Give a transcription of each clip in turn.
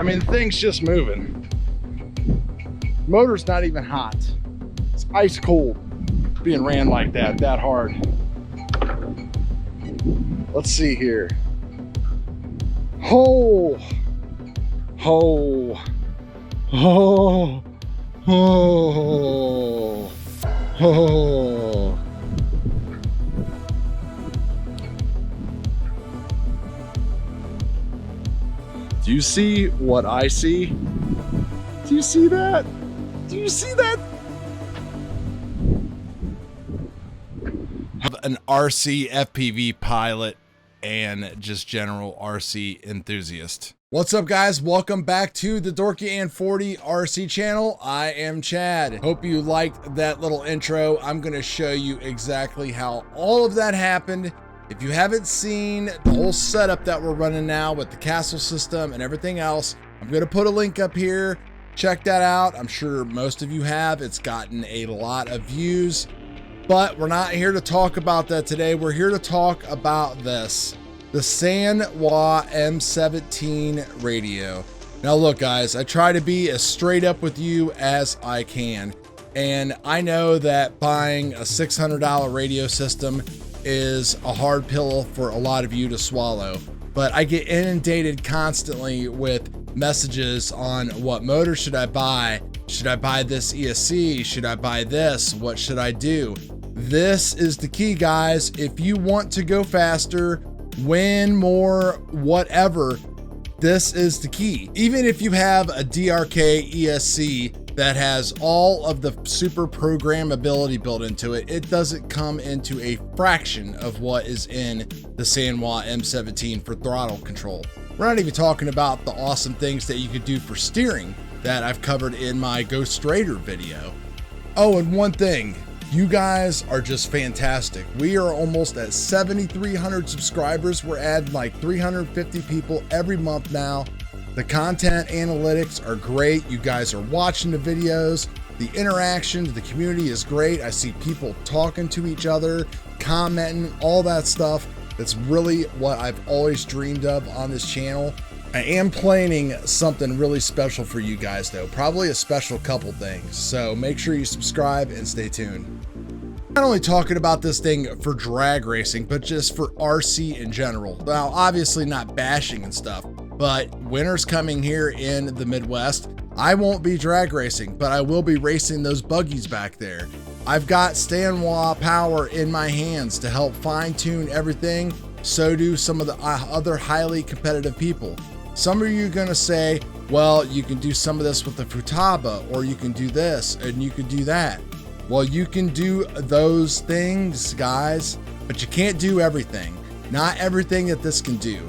mean, the thing's just moving. Motor's not even hot. It's ice cold being ran like that hard. Let's see here. Oh, oh, oh, oh, oh. Do you see what I see? Do you see that? Do you see that? An RC FPV pilot and just general RC enthusiast. What's up, guys? Welcome back to the Dorky and 40 RC channel. I am Chad. Hope you liked that little intro. I'm going to show you exactly how all of that happened. If you haven't seen the whole setup that we're running now with the castle system and everything else, I'm going to put a link up here. Check that out. I'm sure most of you have. It's gotten a lot of views, but we're not here to talk about that today. We're here to talk about this, the Sanwa M17 radio. Now look, guys, I try to be as straight up with you as I can. And I know that buying a $600 radio system is a hard pill for a lot of you to swallow, but I get inundated constantly with messages on what motor should I buy? Should I buy this ESC? Should I buy this? What should I do? This is the key, guys. If you want to go faster, win more, whatever, this is the key. Even if you have a DRK ESC that has all of the super programmability built into it, it doesn't come into a fraction of what is in the Sanwa M17 for throttle control. We're not even talking about the awesome things that you could do for steering that I've covered in my Ghost Raider video. Oh, and one thing, you guys are just fantastic. We are almost at 7,300 subscribers. We're adding like 350 people every month now. The content analytics are great. You guys are watching the videos. The interaction, the community is great. I see people talking to each other, commenting, all that stuff. That's really what I've always dreamed of on this channel. I am planning something really special for you guys though, probably a special couple things. So make sure you subscribe and stay tuned. Not only talking about this thing for drag racing, but just for RC in general. Now, obviously not bashing and stuff, but winter's coming here in the Midwest. I won't be drag racing, but I will be racing those buggies back there. I've got Sanwa power in my hands to help fine tune everything. So do some of the other highly competitive people. Some of you are gonna say, well, you can do some of this with the Futaba, or you can do this and you can do that. Well, you can do those things, guys, but you can't do everything. Not everything that this can do.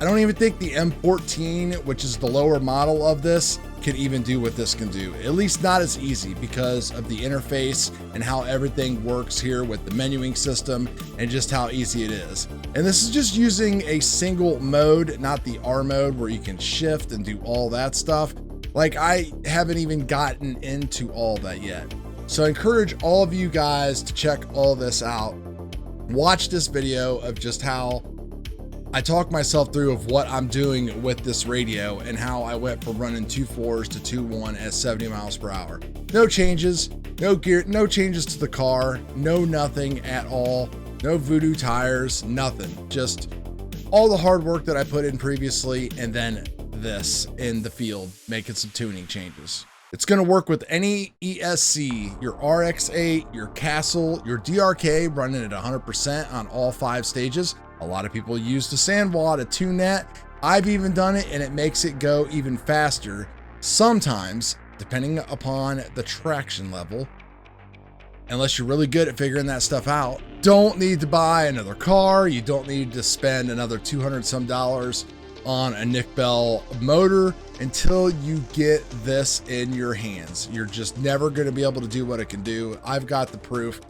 I don't even think the M14, which is the lower model of this, can even do what this can do. At least not as easy because of the interface and how everything works here with the menuing system and just how easy it is. And this is just using a single mode, not the R mode where you can shift and do all that stuff. Like, I haven't even gotten into all that yet. So I encourage all of you guys to check all this out. Watch this video of just how I talk myself through of what I'm doing with this radio and how I went from running 2.4s to 2.1 at 70 miles per hour. No changes, no gear, no changes to the car, no nothing at all, no voodoo tires, nothing. Just all the hard work that I put in previously and then this in the field, making some tuning changes. It's going to work with any ESC, your RX-8, your Castle, your DRK running at 100% on all 5 stages. A lot of people use the Sanwa to tune that. I've even done it and it makes it go even faster. Sometimes, depending upon the traction level, unless you're really good at figuring that stuff out. Don't need to buy another car. You don't need to spend another $200 some on a Nick Bell motor until you get this in your hands. You're just never going to be able to do what it can do. I've got the proof.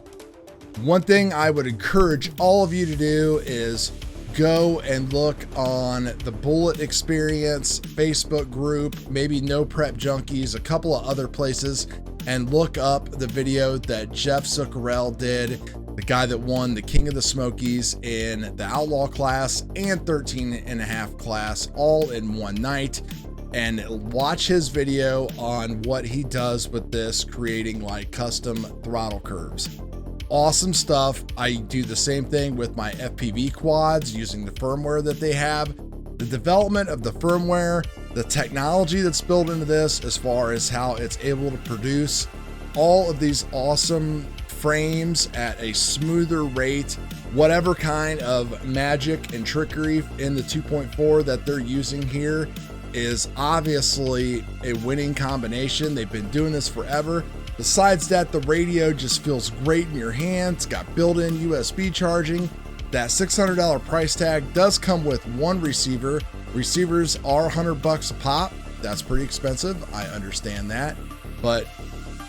One thing I would encourage all of you to do is go and look on the Bullet Experience Facebook group, maybe No Prep Junkies, a couple of other places, and look up the video that Jeff Zuccarello did, the guy that won the King of the Smokies in the Outlaw class and 13.5 class all in one night. and watch his video on what he does with this, creating like custom throttle curves. Awesome stuff. I do the same thing with my FPV quads using the firmware that they have. The development of the firmware, the technology that's built into this as far as how it's able to produce all of these awesome frames at a smoother rate, whatever kind of magic and trickery in the 2.4 that they're using here is obviously a winning combination. They've been doing this forever. Besides that, the radio just feels great in your hand. It's got built-in USB charging. That $600 price tag does come with one receiver. Receivers are $100 a pop. That's pretty expensive. I understand that. But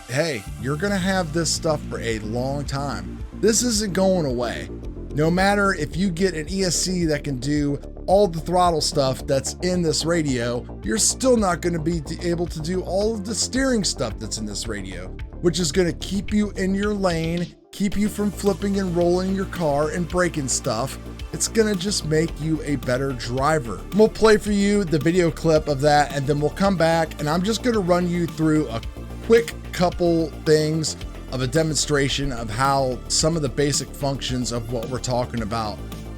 hey, you're gonna have this stuff for a long time. This isn't going away. No matter if you get an ESC that can do all the throttle stuff that's in this radio, you're still not going to be able to do all of the steering stuff that's in this radio, which is going to keep you in your lane, keep you from flipping and rolling your car and breaking stuff. It's going to just make you a better driver. We'll play for you the video clip of that, and then we'll come back and I'm just going to run you through a quick couple things of a demonstration of how some of the basic functions of what we're talking about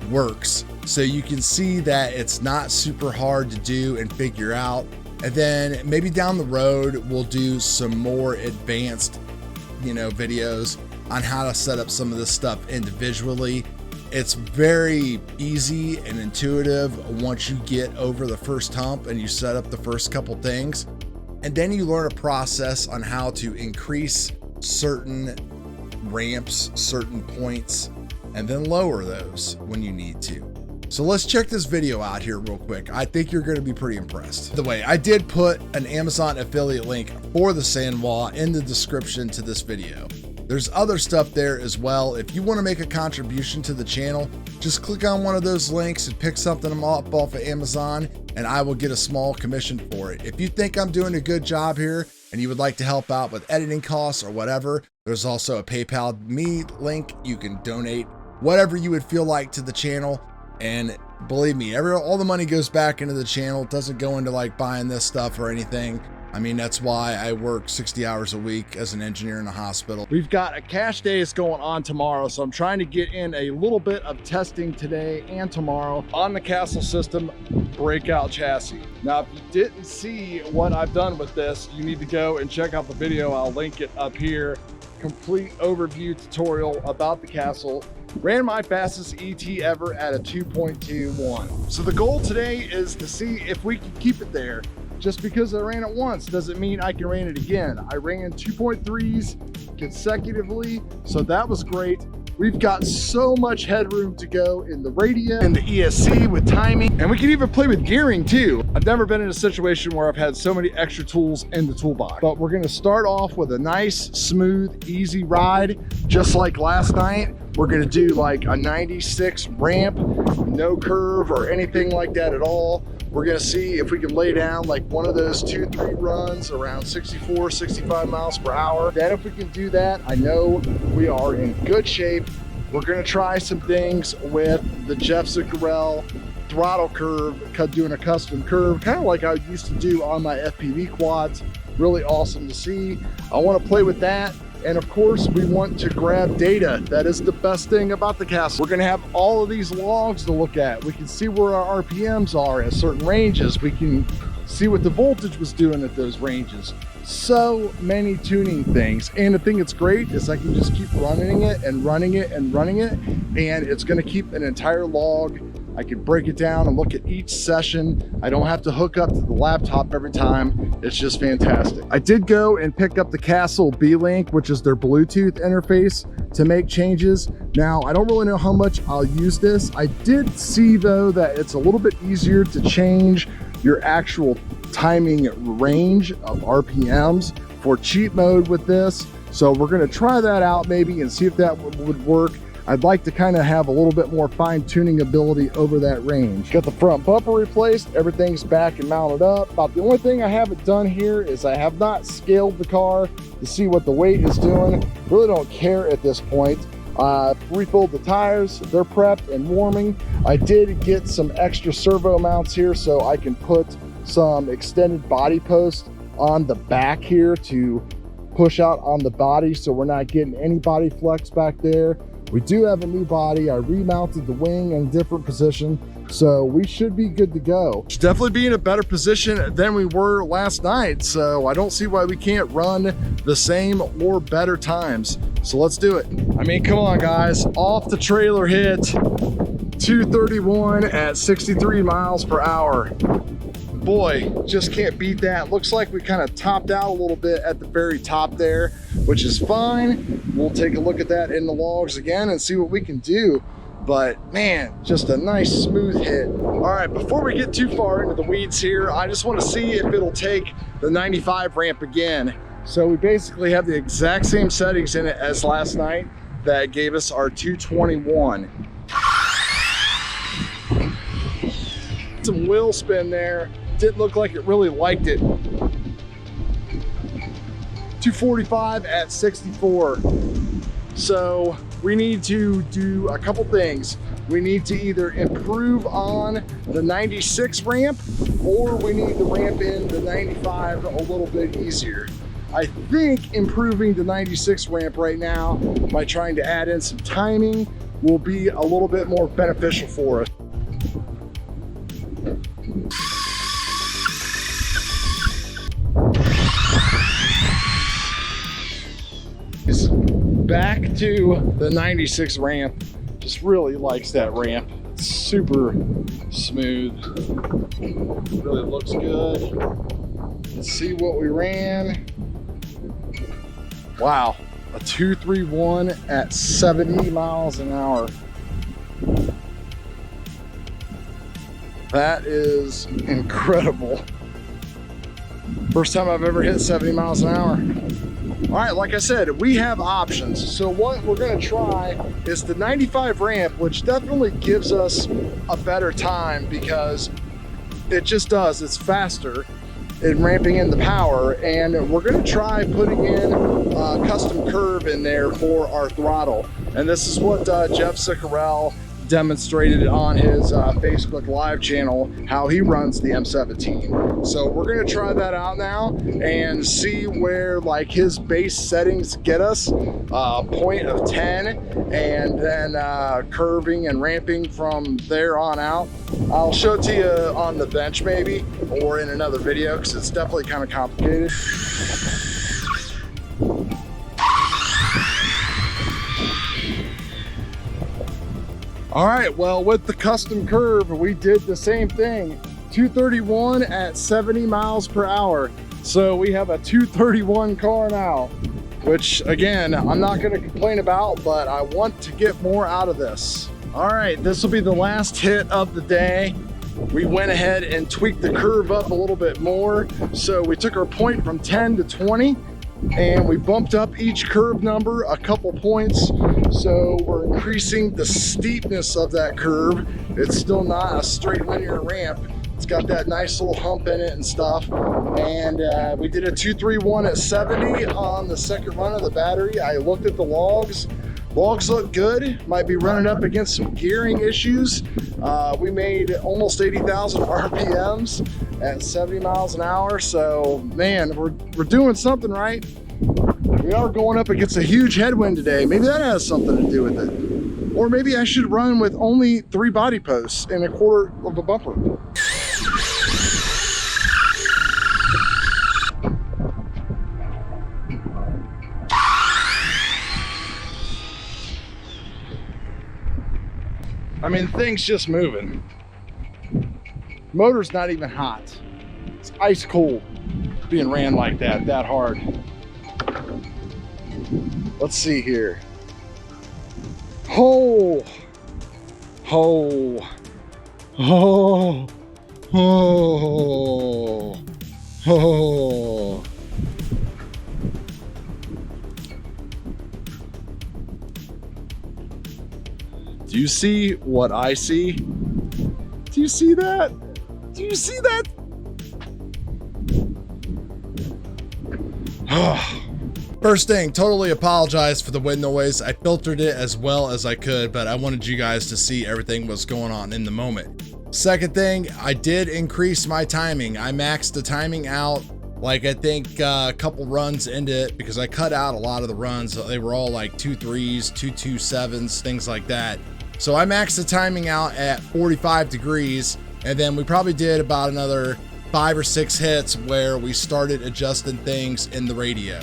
works, so you can see that it's not super hard to do and figure out. And then maybe down the road we'll do some more advanced, videos on how to set up some of this stuff individually. It's very easy and intuitive once you get over the first hump and you set up the first couple things, and then you learn a process on how to increase certain ramps, certain points, and then lower those when you need to. So let's check this video out here real quick. I think you're going to be pretty impressed. By the way, I did put an Amazon affiliate link for the Sanwa in the description to this video. There's other stuff there as well. If you want to make a contribution to the channel, just click on one of those links and pick something up off of Amazon, and I will get a small commission for it. If you think I'm doing a good job here and you would like to help out with editing costs or whatever, there's also a PayPal me link. You can donate whatever you would feel like to the channel. And believe me, all the money goes back into the channel. It doesn't go into like buying this stuff or anything. I mean, that's why I work 60 hours a week as an engineer in a hospital. We've got a cash days going on tomorrow, so I'm trying to get in a little bit of testing today and tomorrow on the Castle System breakout chassis. Now, if you didn't see what I've done with this, you need to go and check out the video. I'll link it up here. Complete overview tutorial about the Castle. Ran my fastest ET ever at a 2.21. So the goal today is to see if we can keep it there. Just because I ran it once doesn't mean I can ran it again. I ran 2.3s consecutively, so that was great. We've got so much headroom to go in the radio and the ESC with timing, and we can even play with gearing too. I've never been in a situation where I've had so many extra tools in the toolbox. But we're gonna start off with a nice, smooth, easy ride, just like last night. We're gonna do like a 96 ramp, no curve or anything like that at all. We're gonna see if we can lay down like one of those 2-3 runs around 64, 65 miles per hour. Then if we can do that, I know we are in good shape. We're gonna try some things with the Jeff Zuccarello throttle curve, doing a custom curve, kind of like I used to do on my FPV quads. Really awesome to see. I wanna play with that. And of course, we want to grab data. That is the best thing about the Castle. We're gonna have all of these logs to look at. We can see where our RPMs are at certain ranges. We can see what the voltage was doing at those ranges. So many tuning things. And the thing that's great is I can just keep running it and running it and running it, and it's gonna keep an entire log. I can break it down and look at each session. I don't have to hook up to the laptop every time. It's just fantastic. I did go and pick up the Castle B-Link, which is their Bluetooth interface, to make changes. Now, I don't really know how much I'll use this. I did see though that it's a little bit easier to change your actual timing range of RPMs for cheat mode with this. So we're gonna try that out maybe and see if that would work. I'd like to kind of have a little bit more fine tuning ability over that range. Got the front bumper replaced, everything's back and mounted up. About the only thing I haven't done here is I have not scaled the car to see what the weight is doing. Really don't care at this point. Refilled the tires, they're prepped and warming. I did get some extra servo mounts here so I can put some extended body posts on the back here to push out on the body so we're not getting any body flex back there. We do have a new body. I remounted the wing in a different position, so we should be good to go. Should definitely be in a better position than we were last night, so I don't see why we can't run the same or better times. So let's do it. I mean, come on guys, off the trailer hit 231 at 63 miles per hour. Boy, just can't beat that. Looks like we kind of topped out a little bit at the very top there, which is fine. We'll take a look at that in the logs again and see what we can do. But man, just a nice smooth hit. All right, before we get too far into the weeds here, I just want to see if it'll take the 95 ramp again. So we basically have the exact same settings in it as last night that gave us our 221. Some wheel spin there. Didn't look like it really liked it. 245 at 64. So we need to do a couple things. We need to either improve on the 96 ramp, or we need to ramp in the 95 a little bit easier. I think improving the 96 ramp right now by trying to add in some timing will be a little bit more beneficial for us. Back to the 96 ramp. Just really likes that ramp. It's super smooth. Really looks good. Let's see what we ran. Wow, a 231 at 70 miles an hour. That is incredible. First time I've ever hit 70 miles an hour. All right, like I said, we have options. So what we're gonna try is the 95 ramp, which definitely gives us a better time because it just does, it's faster in ramping in the power. And we're gonna try putting in a custom curve in there for our throttle. And this is what Jeff Siccarell demonstrated on his Facebook live channel, how he runs the M17. So we're gonna try that out now and see where like his base settings get us, point of 10, and then curving and ramping from there on out. I'll show it to you on the bench maybe, or in another video, because it's definitely kind of complicated. All right, well, with the custom curve, we did the same thing. 231 at 70 miles per hour. So we have a 231 car now, which again, I'm not gonna complain about, but I want to get more out of this. All right, this will be the last hit of the day. We went ahead and tweaked the curve up a little bit more. So we took our point from 10 to 20, and we bumped up each curve number a couple points. So we're increasing the steepness of that curve. It's still not a straight linear ramp. It's got that nice little hump in it and stuff. And we did a 231 at 70 on the second run of the battery. I looked at the logs. Logs look good. Might be running up against some gearing issues. We made almost 80,000 RPMs at 70 miles an hour. So man, we're doing something right. We are going up against a huge headwind today. Maybe that has something to do with it. Or maybe I should run with only 3 body posts and a quarter of a bumper. I mean, thing's just moving. Motor's not even hot. It's ice cold being ran like that hard. Let's see here. Oh, oh, oh, oh, oh. Do you see what I see? Do you see that? Do you see that? First thing, totally apologize for the wind noise. I filtered it as well as I could, but I wanted you guys to see everything was going on in the moment. Second thing, I did increase my timing. I maxed the timing out, like I think a couple runs into it, because I cut out a lot of the runs. They were all like 2.3s, 2.27s, things like that. So I maxed the timing out at 45 degrees, and then we probably did about another 5 or 6 hits where we started adjusting things in the radio,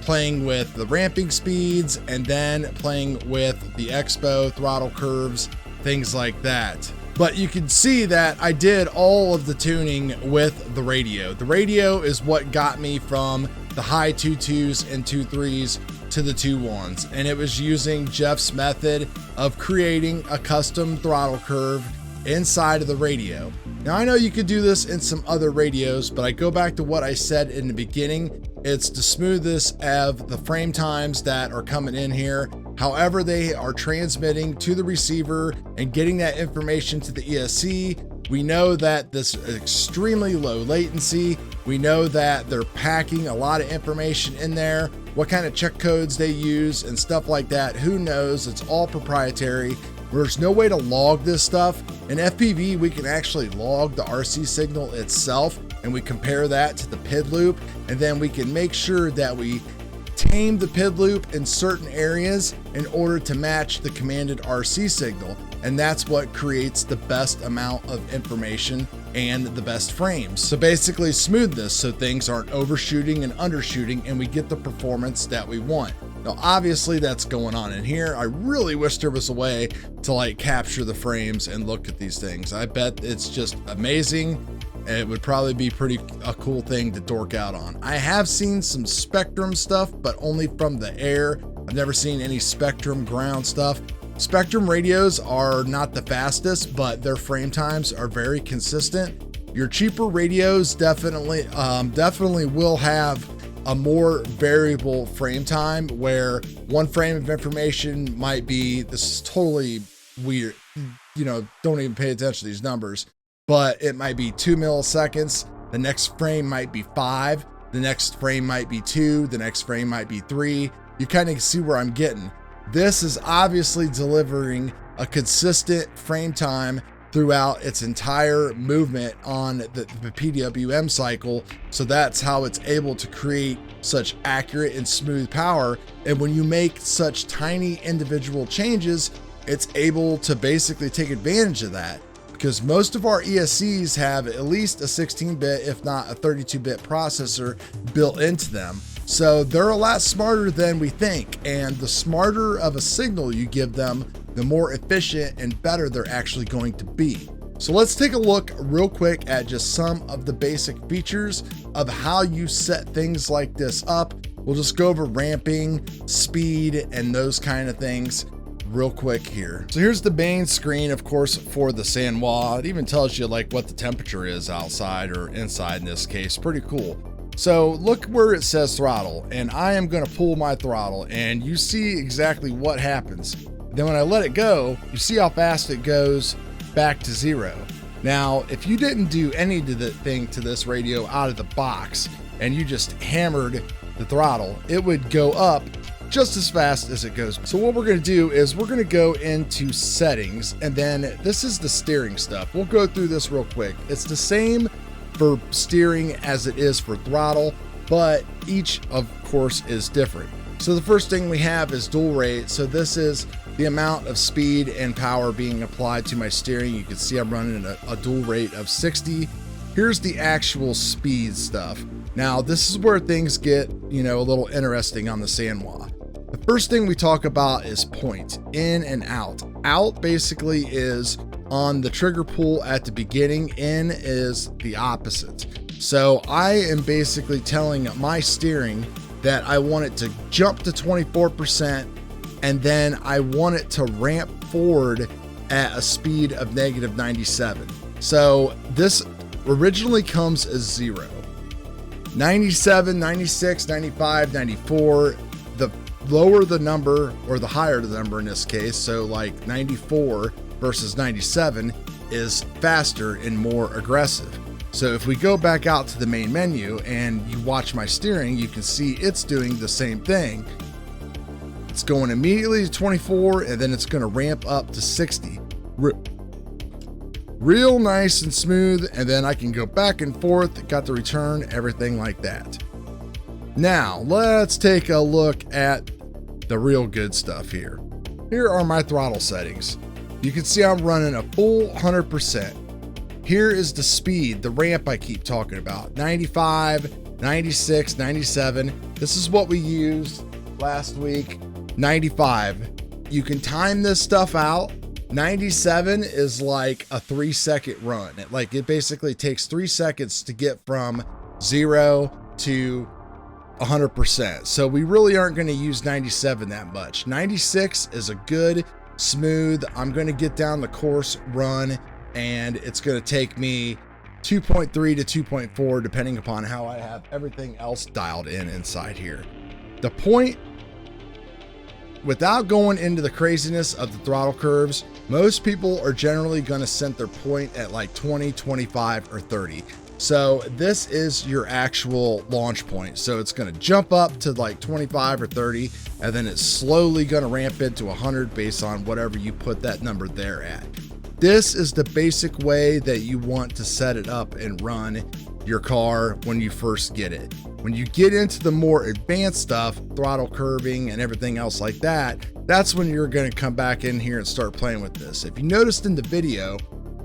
playing with the ramping speeds and then playing with the expo throttle curves, things like that. But you can see that I did all of the tuning with the radio. The radio is what got me from the high 2.2s and 2.3s to the 2.1s, and it was using Jeff's method of creating a custom throttle curve inside of the radio. Now I know you could do this in some other radios, but I go back to what I said in the beginning. It's the smoothest of the frame times that are coming in here. However, they are transmitting to the receiver and getting that information to the ESC. We know that this is extremely low latency. We know that they're packing a lot of information in there, what kind of check codes they use and stuff like that. Who knows? It's all proprietary. There's no way to log this stuff. In FPV, we can actually log the RC signal itself, and we compare that to the PID loop, and then we can make sure that we tame the PID loop in certain areas in order to match the commanded RC signal. And that's what creates the best amount of information and the best frames. So basically smoothness, so things aren't overshooting and undershooting, and we get the performance that we want. Now, obviously that's going on in here. I really wish there was a way to like capture the frames and look at these things. I bet it's just amazing. It would probably be a cool thing to dork out on. I have seen some Spectrum stuff, but only from the air. I've never seen any Spectrum ground stuff. Spectrum radios are not the fastest, but their frame times are very consistent. Your cheaper radios definitely will have a more variable frame time, where one frame of information might be, this is totally weird, you know, don't even pay attention to these numbers, but it might be 2 milliseconds. The next frame might be 5. The next frame might be 2. The next frame might be 3. You kind of see where I'm getting. This is obviously delivering a consistent frame time throughout its entire movement on the PWM cycle. So that's how it's able to create such accurate and smooth power. And when you make such tiny individual changes, it's able to basically take advantage of that, because most of our ESCs have at least a 16-bit, if not a 32-bit processor built into them. So they're a lot smarter than we think, and the smarter of a signal you give them, the more efficient and better they're actually going to be. So let's take a look real quick at just some of the basic features of how you set things like this up. We'll just go over ramping, speed, and those kind of things real quick here. So here's the main screen, of course, for the Sanwa. It even tells you like what the temperature is outside or inside in this case. Pretty cool. So look where it says throttle, and I am going to pull my throttle, and you see exactly what happens. Then when I let it go, you see how fast it goes back to 0. Now, if you didn't do anything to this radio out of the box and you just hammered the throttle, it would go up just as fast as it goes. So what we're going to do is we're going to go into settings, and then this is the steering stuff. We'll go through this real quick. It's the same for steering as it is for throttle, but each of course is different. So the first thing we have is dual rate. So this is the amount of speed and power being applied to my steering. You can see I'm running a dual rate of 60. Here's the actual speed stuff. Now this is where things get, you know, a little interesting on the Sanwa. The first thing we talk about is point, in and out. Out basically is on the trigger pull at the beginning, in is the opposite. So I am basically telling my steering that I want it to jump to 24%, and then I want it to ramp forward at a speed of -97. So this originally comes as 0. 97, 96, 95, 94, the lower the number, or the higher the number in this case, so like 94 versus 97 is faster and more aggressive. So if we go back out to the main menu and you watch my steering, you can see it's doing the same thing. It's going immediately to 24, and then it's going to ramp up to 60. real nice and smooth, and then I can go back and forth, got the return, everything like that. Now, let's take a look at the real good stuff here. Here are my throttle settings. You can see I'm running a full 100%. Here is the speed, the ramp I keep talking about, 95, 96, 97. This is what we used last week, 95. You can time this stuff out. 97 is like a 3-second run. It basically takes 3 seconds to get from 0 to 100%. So we really aren't going to use 97 that much. 96 is a good, smooth, I'm going to get down the course run, and it's going to take me 2.3 to 2.4 depending upon how I have everything else dialed in inside here. The point, without going into the craziness of the throttle curves, most people are generally going to set their point at like 20, 25, or 30. So this is your actual launch point. So it's going to jump up to like 25 or 30, and then it's slowly going to ramp into 100 based on whatever you put that number there at. This is the basic way that you want to set it up and run your car when you first get it. When you get into the more advanced stuff, throttle curving and everything else like that, that's when you're going to come back in here and start playing with this. If you noticed in the video,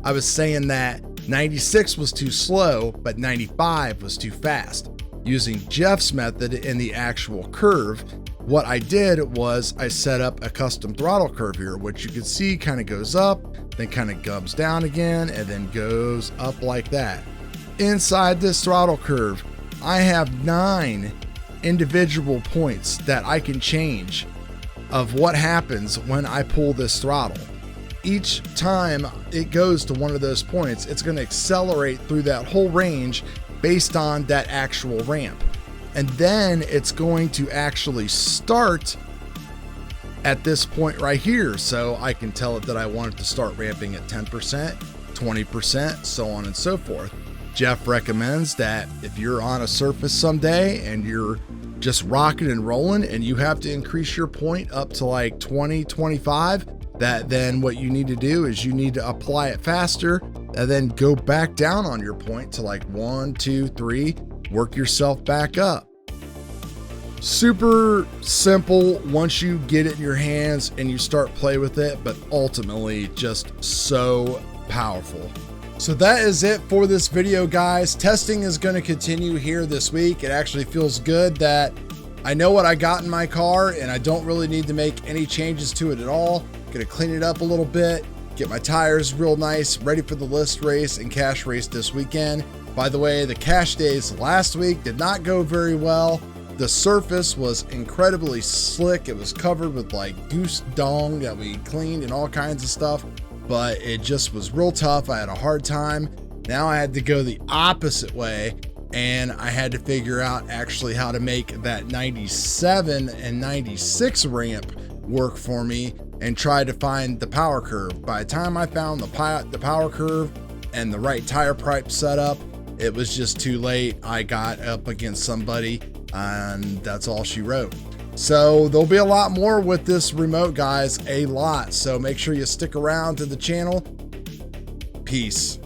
I was saying that 96 was too slow, but 95 was too fast. Using Jeff's method in the actual curve, what I did was I set up a custom throttle curve here, which you can see kind of goes up, then kind of comes down again, and then goes up like that. Inside this throttle curve, I have 9 individual points that I can change of what happens when I pull this throttle. Each time it goes to one of those points, it's going to accelerate through that whole range based on that actual ramp. And then it's going to actually start at this point right here. So I can tell it that I want it to start ramping at 10%, 20%, so on and so forth. Jeff recommends that if you're on a surface someday and you're just rocking and rolling and you have to increase your point up to like 20, 25, that then what you need to do is you need to apply it faster and then go back down on your point to like 1, 2, 3, work yourself back up. Super simple once you get it in your hands and you start play with it, but ultimately just so powerful. So that is it for this video, guys. Testing is going to continue here this week. It actually feels good that I know what I got in my car and I don't really need to make any changes to it at all. Gonna clean it up a little bit, get my tires real nice, ready for the list race and cash race this weekend. By the way, the cash days last week did not go very well. The surface was incredibly slick. It was covered with like goose dong that we cleaned and all kinds of stuff, but it just was real tough. I had a hard time. Now I had to go the opposite way, and I had to figure out actually how to make that 97 and 96 ramp work for me and try to find the power curve. By the time I found the power curve and the right tire pipe setup, it was just too late. I got up against somebody and that's all she wrote. So there'll be a lot more with this remote, guys, a lot. So make sure you stick around to the channel. Peace.